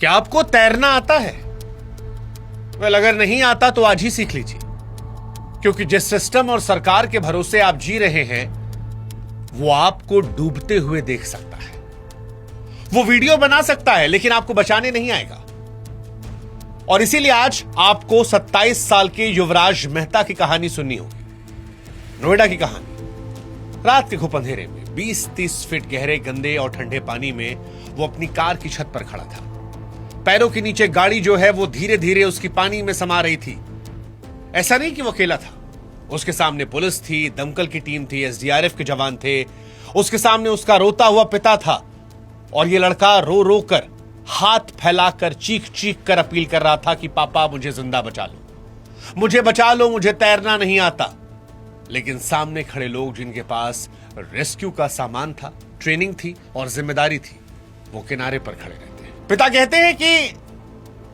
क्या आपको तैरना आता है? वेल, अगर नहीं आता तो आज ही सीख लीजिए, क्योंकि जिस सिस्टम और सरकार के भरोसे आप जी रहे हैं वो आपको डूबते हुए देख सकता है। वो वीडियो बना सकता है लेकिन आपको बचाने नहीं आएगा। और इसीलिए आज आपको 27 साल के युवराज मेहता की कहानी सुननी होगी। नोएडा की कहानी। रात के घुप अंधेरे में 20-30 फीट गहरे, गंदे और ठंडे पानी में वो अपनी कार की छत पर खड़ा था। पैरों के नीचे गाड़ी जो है वो धीरे धीरे उसकी पानी में समा रही थी। ऐसा नहीं कि वो अकेला था, उसके सामने पुलिस थी, दमकल की टीम थी, एसडीआरएफ के जवान थे, उसके सामने उसका रोता हुआ पिता था। और ये लड़का रो रो कर, हाथ फैलाकर, चीख चीख कर अपील कर रहा था कि पापा मुझे जिंदा बचा लो, मुझे बचा लो, मुझे तैरना नहीं आता। लेकिन सामने खड़े लोग जिनके पास रेस्क्यू का सामान था, ट्रेनिंग थी और जिम्मेदारी थी, वो किनारे पर खड़े रहते हैं। पिता कहते हैं कि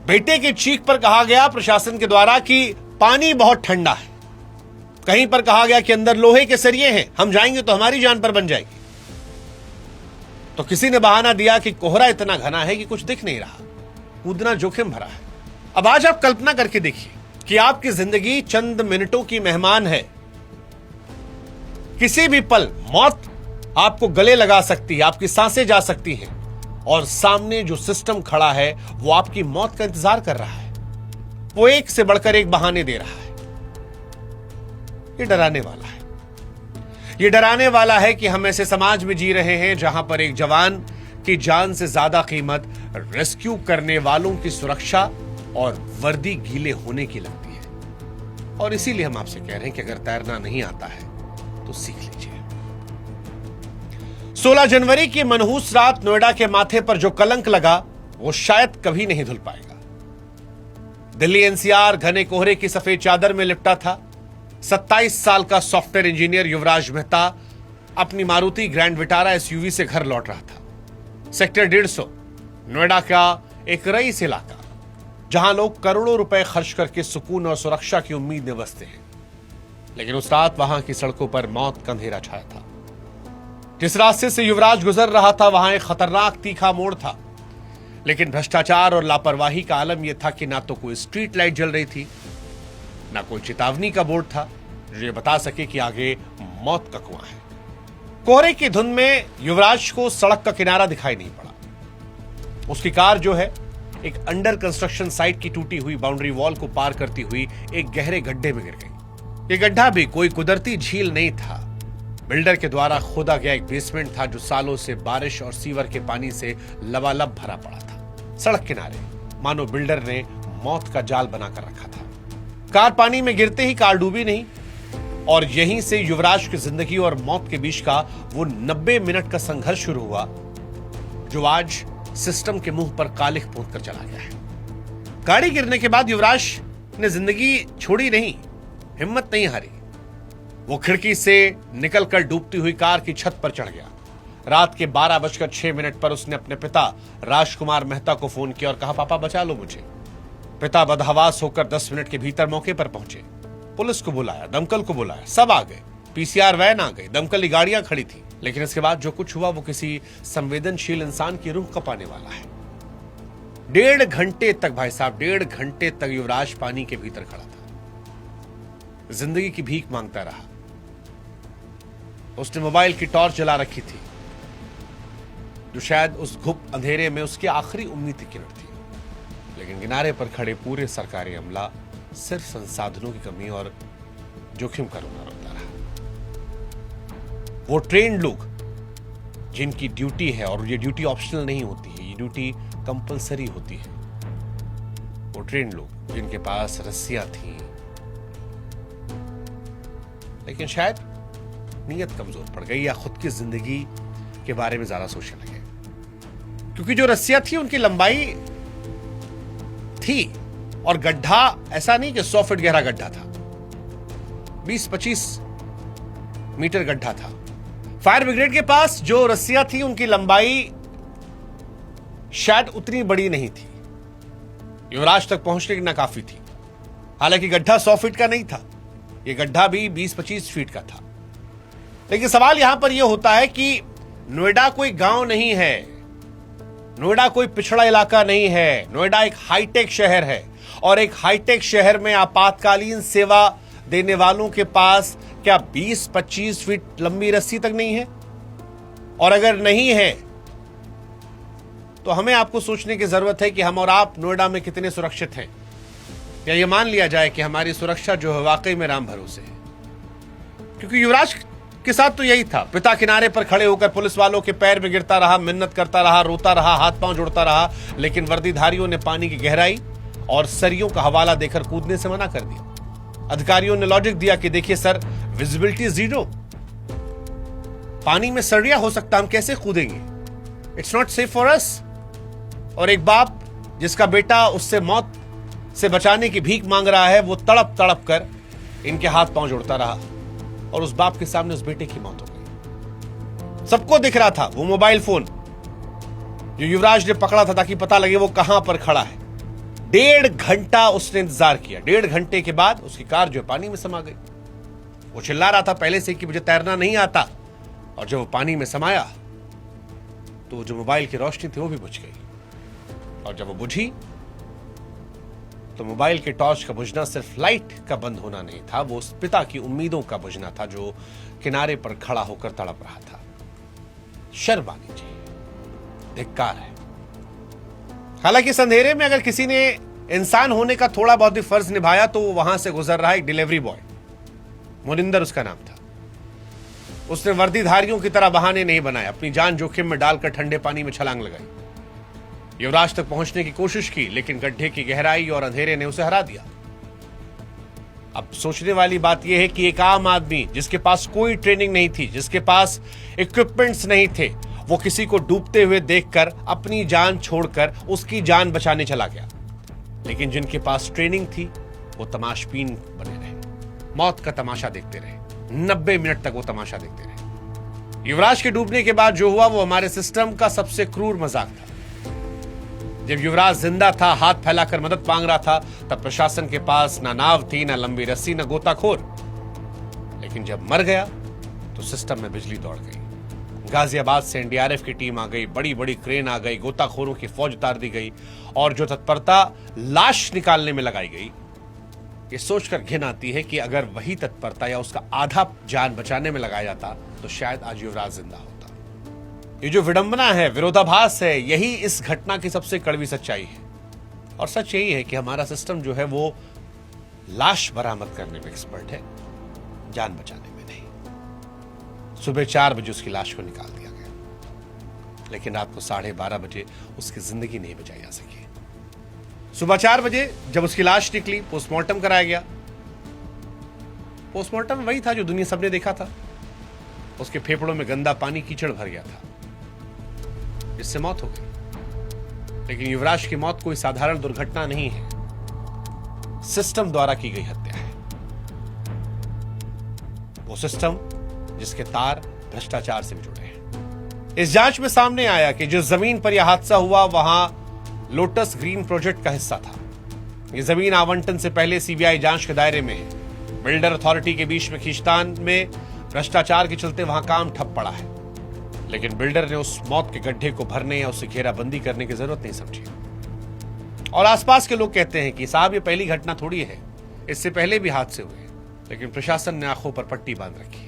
बेटे के चीख पर कहा गया प्रशासन के द्वारा कि पानी बहुत ठंडा है। कहीं पर कहा गया कि अंदर लोहे के सरिये हैं, हम जाएंगे तो हमारी जान पर बन जाएगी। तो किसी ने बहाना दिया कि कोहरा इतना घना है कि कुछ दिख नहीं रहा, कूदना जोखिम भरा है। अब आज आप कल्पना करके देखिए कि आपकी जिंदगी चंद मिनटों की मेहमान है। किसी भी पल मौत आपको गले लगा सकती है, आपकी सांसें जा सकती हैं, और सामने जो सिस्टम खड़ा है वो आपकी मौत का इंतजार कर रहा है। वो एक से बढ़कर एक बहाने दे रहा है। ये डराने वाला है। ये डराने वाला है कि हम ऐसे समाज में जी रहे हैं जहां पर एक जवान की जान से ज्यादा कीमत रेस्क्यू करने वालों की सुरक्षा और वर्दी गीले होने की लगती है। और इसीलिए हम आपसे कह रहे हैं कि अगर तैरना नहीं आता है तो सीख लीजिए। 16 जनवरी की मनहूस रात नोएडा के माथे पर जो कलंक लगा वो शायद कभी नहीं धुल पाएगा। दिल्ली एनसीआर घने कोहरे की सफेद चादर में लिपटा था। 27 साल का सॉफ्टवेयर इंजीनियर युवराज मेहता अपनी मारुति ग्रैंड विटारा एसयूवी से घर लौट रहा था। सेक्टर 150 नोएडा का एक रईस इलाका, जहां लोग करोड़ों रुपए खर्च करके सुकून और सुरक्षा की उम्मीद में बसते हैं। लेकिन उस रात वहां की सड़कों पर मौत का अंधेरा छाया था। जिस रास्ते से युवराज गुजर रहा था वहां एक खतरनाक तीखा मोड़ था। लेकिन भ्रष्टाचार और लापरवाही का आलम यह था कि ना तो कोई स्ट्रीट लाइट जल रही थी, ना कोई चेतावनी का बोर्ड था जो ये बता सके कि आगे मौत का कुआं है। कोहरे की धुंध में युवराज को सड़क का किनारा दिखाई नहीं पड़ा। उसकी कार जो है एक अंडर कंस्ट्रक्शन साइट की टूटी हुई बाउंड्री वॉल को पार करती हुई एक गहरे गड्ढे में गिर गई। ये गड्ढा भी कोई कुदरती झील नहीं था, बिल्डर के द्वारा खोदा गया एक बेसमेंट था जो सालों से बारिश और सीवर के पानी से लबालब भरा पड़ा था। सड़क किनारे मानो बिल्डर ने मौत का जाल बनाकर रखा था। कार पानी में गिरते ही कार डूबी नहीं, और यहीं से युवराज की जिंदगी और मौत के बीच का वो 90 मिनट का संघर्ष शुरू हुआ जो आज सिस्टम के मुंह पर कालिख पोत कर चला गया है। गाड़ी गिरने के बाद युवराज ने जिंदगी छोड़ी नहीं, हिम्मत नहीं हारी। वो खिड़की से निकलकर डूबती हुई कार की छत पर चढ़ गया। रात के 12:06 पर उसने अपने पिता राजकुमार मेहता को फोन किया और कहा, पापा बचा लो मुझे। पिता बदहवास होकर 10 मिनट के भीतर मौके पर पहुंचे। पुलिस को बुलाया, दमकल को बुलाया, सब आ गए। पीसीआर वैन आ गई, दमकल की गाड़ियां खड़ी थी। लेकिन इसके बाद जो कुछ हुआ वो किसी संवेदनशील इंसान की रूह कपाने वाला है। 1.5 घंटे तक, भाई साहब 1.5 घंटे तक युवराज पानी के भीतर खड़ा था, जिंदगी की भीख मांगता रहा। उसने मोबाइल की टॉर्च जला रखी थी जो शायद उस घुप अंधेरे में उसकी आखिरी उम्मीद की किरण थी। लेकिन किनारे पर खड़े पूरे सरकारी अमला सिर्फ संसाधनों की कमी और जोखिम का रोना रोता रहा। वो ट्रेन्ड लोग जिनकी ड्यूटी है, और ये ड्यूटी ऑप्शनल नहीं होती है, ये ड्यूटी कंपलसरी होती है। वो ट्रेन्ड लोग जिनके पास रस्सियां थी, लेकिन शायद नीयत कमजोर पड़ गई या खुद की जिंदगी के बारे में ज्यादा सोचने लगे, क्योंकि जो रस्सियां थी उनकी लंबाई थी और गड्ढा ऐसा नहीं कि 100 फीट गहरा गड्ढा था, 20-25 मीटर गड्ढा था। फायर ब्रिगेड के पास जो रस्सियां थी उनकी लंबाई शायद उतनी बड़ी नहीं थी, युवराज तक पहुंचने की नाकाफी थी। हालांकि गड्ढा 100 फीट का नहीं था, यह गड्ढा भी 20-25 फीट का था। लेकिन सवाल यहां पर यह होता है कि नोएडा कोई गांव नहीं है, नोएडा कोई पिछड़ा इलाका नहीं है, नोएडा एक हाईटेक शहर है और एक हाईटेक शहर में आपातकालीन सेवा देने वालों के पास क्या 20-25 फीट लंबी रस्सी तक नहीं है? और अगर नहीं है तो हमें आपको सोचने की जरूरत है कि हम और आप नोएडा में कितने सुरक्षित हैं, या ये मान लिया जाए कि हमारी सुरक्षा जो है वाकई में राम भरोसे है। क्योंकि युवराज के साथ तो यही था, पिता किनारे पर खड़े होकर पुलिस वालों के पैर में गिरता रहा, मिन्नत करता रहा, रोता रहा, हाथ पांव जोड़ता रहा, लेकिन वर्दीधारियों ने पानी की गहराई और सरियों का हवाला देकर कूदने से मना कर दिया। अधिकारियों ने लॉजिक दिया कि देखिए सर, विजिबिलिटी 0, पानी में सरिया हो सकता, हम कैसे कूदेंगे, it's not safe for us. और एक बाप जिसका बेटा उससे मौत से बचाने की भीख मांग रहा है, वो तड़प तड़प कर इनके हाथ पांव जोड़ता रहा और उस बाप के सामने उस बेटे की मौत हो गई। सबको दिख रहा था वो मोबाइल फोन जो युवराज ने पकड़ा था ताकि पता लगे वो कहां पर खड़ा है। 1.5 घंटा उसने इंतजार किया। 1.5 घंटे के बाद उसकी कार जो पानी में समा गई। वो चिल्ला रहा था पहले से कि मुझे तैरना नहीं आता, और जब वो पानी में समाया तो जो मोबाइल की रोशनी थी वो भी बुझ गई, और जब वो बुझी तो मोबाइल के टॉर्च का बुझना सिर्फ लाइट का बंद होना नहीं था, वो उस पिता की उम्मीदों का बुझना था जो किनारे पर खड़ा होकर तड़प रहा था। शर्म आनी चाहिए, धिक्कार है। हालांकि इस अंधेरे में अगर किसी ने इंसान होने का थोड़ा बहुत भी फर्ज निभाया तो वो वहां से गुजर रहा एक डिलीवरी बॉय, मुनिंदर उसका नाम था। उसने वर्दीधारियों की तरह बहाने नहीं बनाए, अपनी जान जोखिम में डालकर ठंडे पानी में छलांग लगाई। युवराज तक पहुंचने की कोशिश की, लेकिन गड्ढे की गहराई और अंधेरे ने उसे हरा दिया। अब सोचने वाली बात यह है कि एक आम आदमी जिसके पास कोई ट्रेनिंग नहीं थी, जिसके पास इक्विपमेंट्स नहीं थे, वो किसी को डूबते हुए देखकर अपनी जान छोड़कर उसकी जान बचाने चला गया। लेकिन जिनके पास ट्रेनिंग थी वो तमाशबीन बने रहे, मौत का तमाशा देखते रहे। 90 मिनट तक वो तमाशा देखते रहे। युवराज के डूबने के बाद जो हुआ वो हमारे सिस्टम का सबसे क्रूर मजाक था। जब युवराज जिंदा था, हाथ फैलाकर मदद मांग रहा था, तब प्रशासन के पास ना नाव थी, ना लंबी रस्सी, ना गोताखोर। लेकिन जब मर गया तो सिस्टम में बिजली दौड़ गई। गाजियाबाद से एनडीआरएफ की टीम आ गई, बड़ी बड़ी क्रेन आ गई, गोताखोरों की फौज उतार दी गई, और जो तत्परता लाश निकालने में लगाई गई, ये सोचकर घिन आती है कि अगर वही तत्परता या उसका आधा जान बचाने में लगाया जाता तो शायद आज युवराज जिंदा होता। ये जो विडंबना है, विरोधाभास है, यही इस घटना की सबसे कड़वी सच्चाई है। और सच यही है कि हमारा सिस्टम जो है वो लाश बरामद करने में एक्सपर्ट है, जान बचाने में नहीं। सुबह 4 बजे उसकी लाश को निकाल दिया गया, लेकिन रात को 12:30 बजे उसकी जिंदगी नहीं बचाई जा सकी। सुबह 4 बजे जब उसकी लाश निकली, पोस्टमार्टम कराया गया। पोस्टमार्टम वही था जो दुनिया सबने देखा था। उसके फेफड़ों में गंदा पानी, कीचड़ भर गया था, जिससे मौत हो गई। लेकिन युवराज की मौत कोई साधारण दुर्घटना नहीं है, सिस्टम द्वारा की गई हत्या है। वो सिस्टम जिसके तार भ्रष्टाचार से भी जुड़े हैं। इस जांच में सामने आया कि जिस जमीन पर यह हादसा हुआ वहां लोटस ग्रीन प्रोजेक्ट का हिस्सा था। यह जमीन आवंटन से पहले सीबीआई जांच के दायरे में है। बिल्डर अथॉरिटी के बीच में खींचतान में भ्रष्टाचार के चलते वहां काम ठप पड़ा है, लेकिन बिल्डर ने उस मौत के गड्ढे को भरने या उसे घेराबंदी करने की जरूरत नहीं समझी। और आसपास के लोग कहते हैं कि साहब ये पहली घटना थोड़ी है, इससे पहले भी हादसे हुए, लेकिन प्रशासन ने आंखों पर पट्टी बांध रखी है।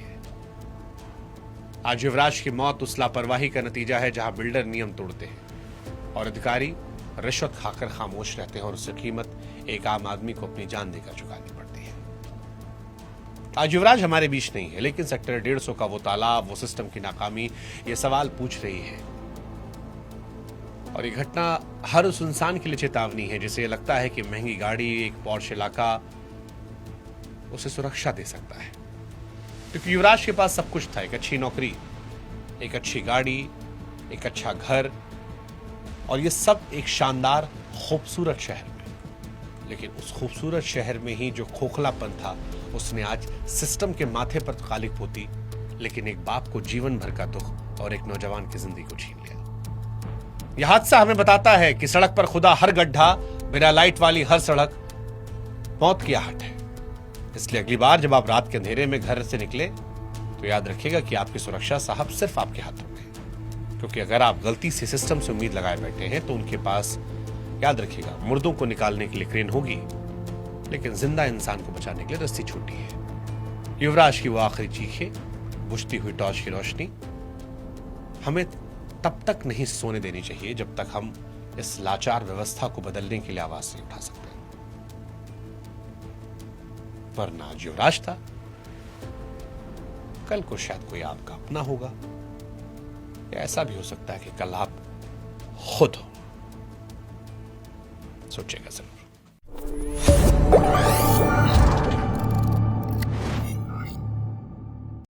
आज युवराज की मौत उस लापरवाही का नतीजा है जहां बिल्डर नियम तोड़ते हैं और अधिकारी रिश्वत खाकर खामोश रहते हैं, और उसकी कीमत एक आम आदमी को अपनी जान देकर चुकानी पड़ती है। आज युवराज हमारे बीच नहीं है, लेकिन सेक्टर 150 का वो तालाब, वो सिस्टम की नाकामी ये सवाल पूछ रही है। और ये घटना हर उस इंसान के लिए चेतावनी है जिसे लगता है कि महंगी गाड़ी, एक पॉर्श इलाका उसे सुरक्षा दे सकता है। क्योंकि युवराज के पास सब कुछ था, एक अच्छी नौकरी, एक अच्छी गाड़ी, एक अच्छा घर, और ये सब एक शानदार खूबसूरत शहर में। लेकिन उस खूबसूरत शहर में ही जो खोखलापन था उसने आज सिस्टम के माथे पर कालिक पोती, लेकिन एक बाप को जीवन भर का दुख और एक नौजवान की जिंदगी को छीन लिया। यह हादसा हमें बताता है कि सड़क पर खुदा हर गड्ढा, बिना लाइट वाली हर सड़क मौत की आहट है। इसलिए अगली बार जब आप रात के अंधेरे में घर से निकले तो याद रखिएगा कि आपकी सुरक्षा साहब सिर्फ आपके हाथों में है। क्योंकि अगर आप गलती से सिस्टम से उम्मीद लगाए बैठे हैं तो उनके पास, याद रखिएगा, मुर्दों को निकालने के लिए क्रेन होगी, लेकिन जिंदा इंसान को बचाने के लिए रस्सी छोटी है। युवराज की वो आखिरी चीखें, बुझती हुई टॉर्च की रोशनी हमें तब तक नहीं सोने देनी चाहिए जब तक हम इस लाचार व्यवस्था को बदलने के लिए आवाज नहीं उठा सकते। वरना आज युवराज था, कल को शायद कोई आपका अपना होगा, या ऐसा भी हो सकता है कि कल आप खुद हो। सोचेगा जरूर।